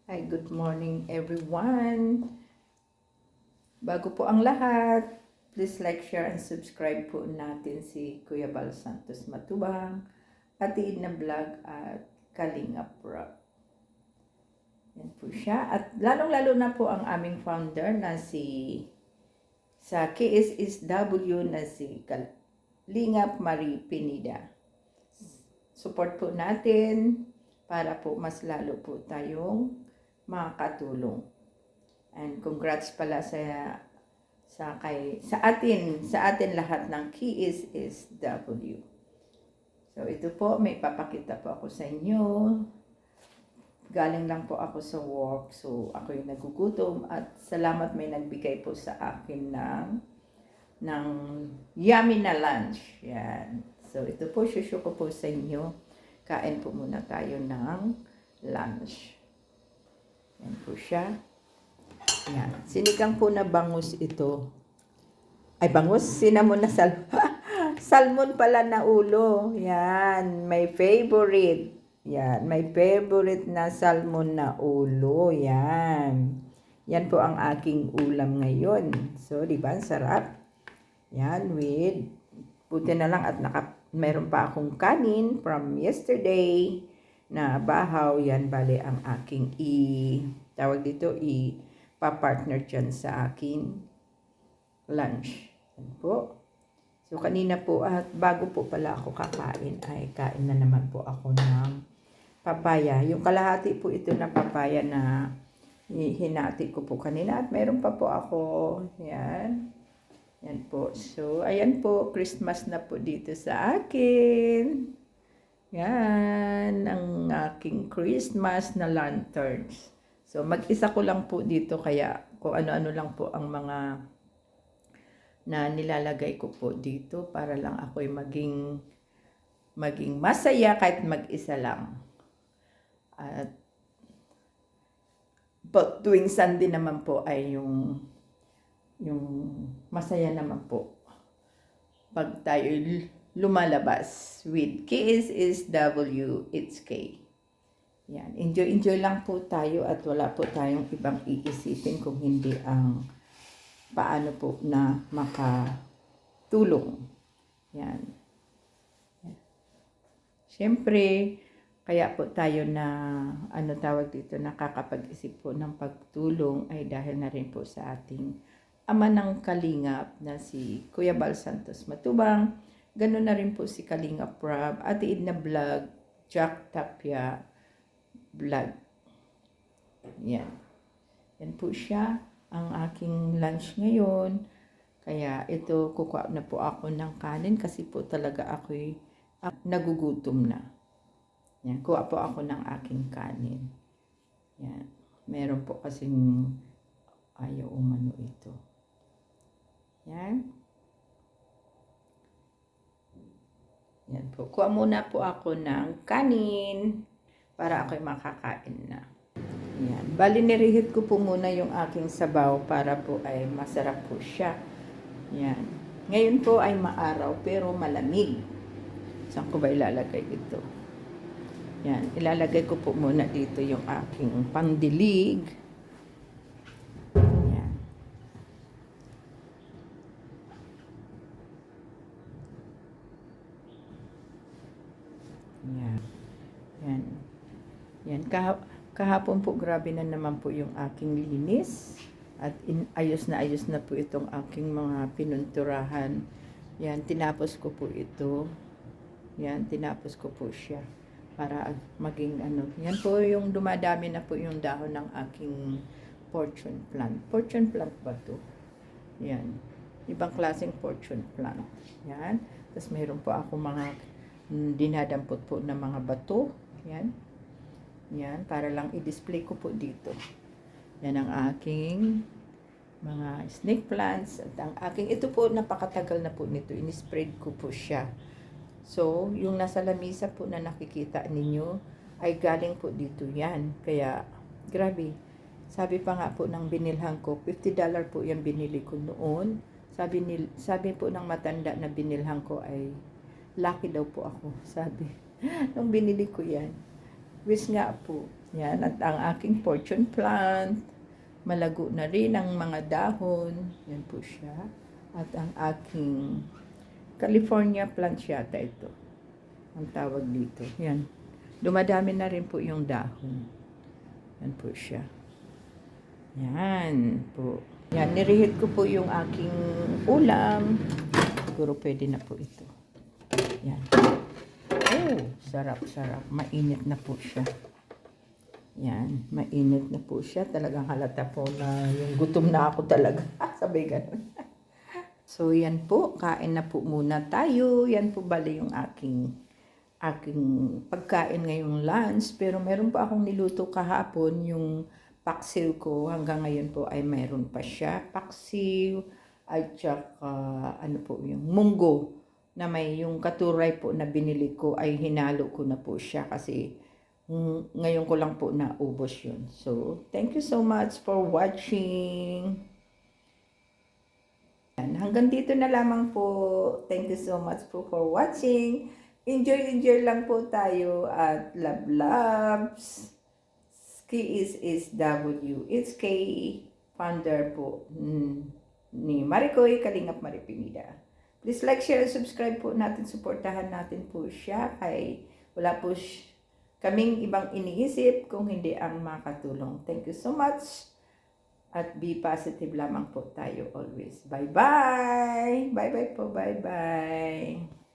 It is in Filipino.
Hi, good morning everyone. Bago po ang lahat, please like, share, and subscribe po natin si Kuya Bal Santos Matubang, Ate Edna Vlog at Kalinga Pro. Yan po siya. At lalong-lalo na po ang aming founder na sa KSSW na si Kalingap Marie Pinida. Support po natin para po mas lalo po tayong makakatulong. And congrats pala sa atin lahat ng KSSW. So ito po, may papakita po ako sa inyo. Galing lang po ako sa work, so ako yung nagugutom at salamat may nagbigay po sa akin ng yummy na lunch. Yan. So ito po, shusho ko po sa inyo. Kain po muna tayo ng lunch. Yan po siya. Yan. Sinigang po na bangus ito. Ay, bangus? Cinnamon na salmon pala na ulo. Yan. My favorite. Yan. My favorite na salmon na ulo. Yan. Yan po ang aking ulam ngayon. So, di ba? Sarap. Yan. Buti na lang at meron pa akong kanin from yesterday na bahaw. Yan, bale ang aking pa-partner dyan sa aking lunch. Yan po. So, kanina po at bago po pala ako kakain ay kain na naman po ako ng papaya. Yung kalahati po ito na papaya na hinati ko po kanina at meron pa po ako. Yan. Yan po. So, ayan po. Christmas na po dito sa akin. Yan. Ang aking Christmas na lanterns. So, mag-isa ko lang po dito kaya kung ano-ano lang po ang mga na nilalagay ko po dito para lang ako'y maging masaya kahit mag-isa lang. At but tuwing Sunday naman po ay yung masaya naman po pag tayo lumalabas with KSSW, it's K. Yan, enjoy lang po tayo at wala po tayong ibang iisipin kung hindi ang paano po na makatulong. Yan. Siyempre, kaya po tayo na nakakapag-isip po ng pagtulong ay dahil na rin po sa ating ama ng Kalingap na si Kuya Bal Santos Matubang. Ganun na rin po si Kalinga Prab, Ate Edna Vlog, Jack Tapia Vlog. Yan. Yan po siya ang aking lunch ngayon. Kaya ito, kukuha na po ako ng kanin kasi po talaga ako'y nagugutom na. Yan, kuha po ako ng aking kanin. Yan. Meron po kasing ayaw umano ito. Yan. Yan po. Kuha muna po ako ng kanin para ako'y makakain na. Yan. Bali, nirehit ko po muna yung aking sabaw para po ay masarap po siya. Yan. Ngayon po ay maaraw pero malamig. Saan ko ba ilalagay ito? Yan. Ilalagay ko po muna dito yung aking pandilig. Yan. Yan. Yan. Yan. Kahapon po, grabe na naman po yung aking linis. At ayos na po itong aking mga pinunturahan. Yan, tinapos ko po ito. Yan, tinapos ko po siya. Para maging Yan po yung dumadami na po yung dahon ng aking fortune plant. Fortune plant ba to? Yan. Ibang klaseng fortune plant. Yan. Tapos mayroon po ako mga dinadampot po na mga bato. Yan. Yan, para lang i-display ko po dito. Yan ang aking mga snake plants. At ang aking, ito po, napakatagal na po nito. In-spread ko po siya. So, yung nasa lamisa po na nakikita ninyo, ay galing po dito yan. Kaya, grabe. Sabi pa nga po ng binilhan ko, $50 po yung binili ko noon. Sabi po ng matanda na binilhan ko ay, lucky daw po ako. Sabi, nung binili ko yan. Wish nga po, Yan, at ang aking fortune plant, malago na rin ang mga dahon. Yan po siya. At ang aking California plant yata ito. Ang tawag dito. Yan. Dumadami na rin po yung dahon. Yan po siya. Yan po. Yan, nirehit ko po yung aking ulam. Siguro pwede na po ito. Yan. Oh, sarap, sarap. Mainit na po siya. Yan, mainit na po siya. Talagang halata po na yung gutom na ako talaga. Sabay ganun. So, yan po. Kain na po muna tayo. Yan po bali yung aking pagkain ngayong lunch. Pero meron pa akong niluto kahapon, yung paksiw ko. Hanggang ngayon po ay meron pa siya. Paksiw at saka ano po yung munggo na may yung katuray po na binili ko ay hinalo ko na po siya kasi ngayon ko lang po naubos yun. So, thank you so much for watching. Hanggang dito na lamang po. Thank you so much po for watching. Enjoy lang po tayo at love loves. Is W. It's K. Founder po ni Maricoy Kalingap Maripinida. Please like, share, and subscribe po natin. Suportahan natin po siya. Kay wala po kaming ibang iniisip kung hindi ang makatulong. Thank you so much. At be positive lamang po tayo always. Bye-bye! Bye-bye po. Bye-bye!